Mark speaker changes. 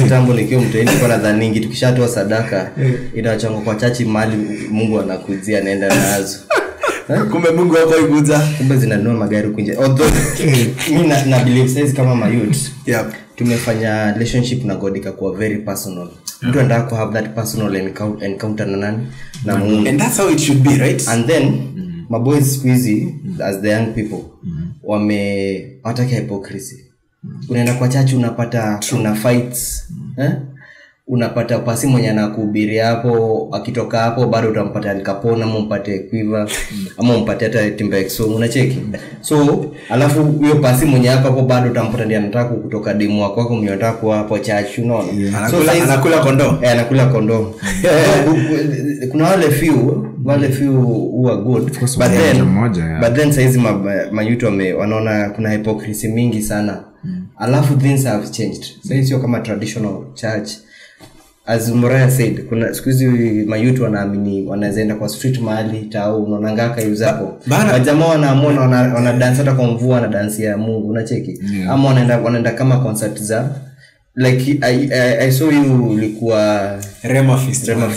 Speaker 1: kitambo nikiwa mtaini kwa nadhani tukishatoa sadaka inachangwa kwa chachi mali Mungu anakuzia naenda nazo.
Speaker 2: Kumbe Mungu hapo ikuza.
Speaker 1: Kumbe zinanunua magari kunje. Although mimi na believe says kama mayouth.
Speaker 2: Yep.
Speaker 1: Tumefanya relationship na God ikakuwa very personal. Mtu anataka ku have that personal encounter na nani? Na Mungu.
Speaker 2: And that's how it should be, right?
Speaker 1: And then my boys squeezy as the young people wataka hypocrisy. Unaenda kwa church unapata una fights, unapata pasi mwenye anakuhubiri hapo, akitoka hapo bado utampata Al-Capone ama umpate Quiver ama umpate hata Timberexo, unacheki. So alafu huyo pasi mwenye hapo bado utampata ndiye anataka kutoka demo wako mwenye anataka kwa hapo church, unaona.
Speaker 2: So anakula kondoo.
Speaker 1: Anakula kondoo. Kuna wale few who are good, but then saizi mayuto wanaona kuna hypocrisy mingi sana. Alafu things have changed. Saizi sio kama traditional church. As Muraya said, kuna siku hizi mayuto wanaamini wanaweza enda kwa street mahali tao unaona ngaka yuzapo. Wajamaa wanaamua wana dance hata kwa mvua na dance ya Mungu, unacheki. Ama wanaenda kama concert za like I saw you ulikuwa
Speaker 2: Rema Fest.
Speaker 1: Rema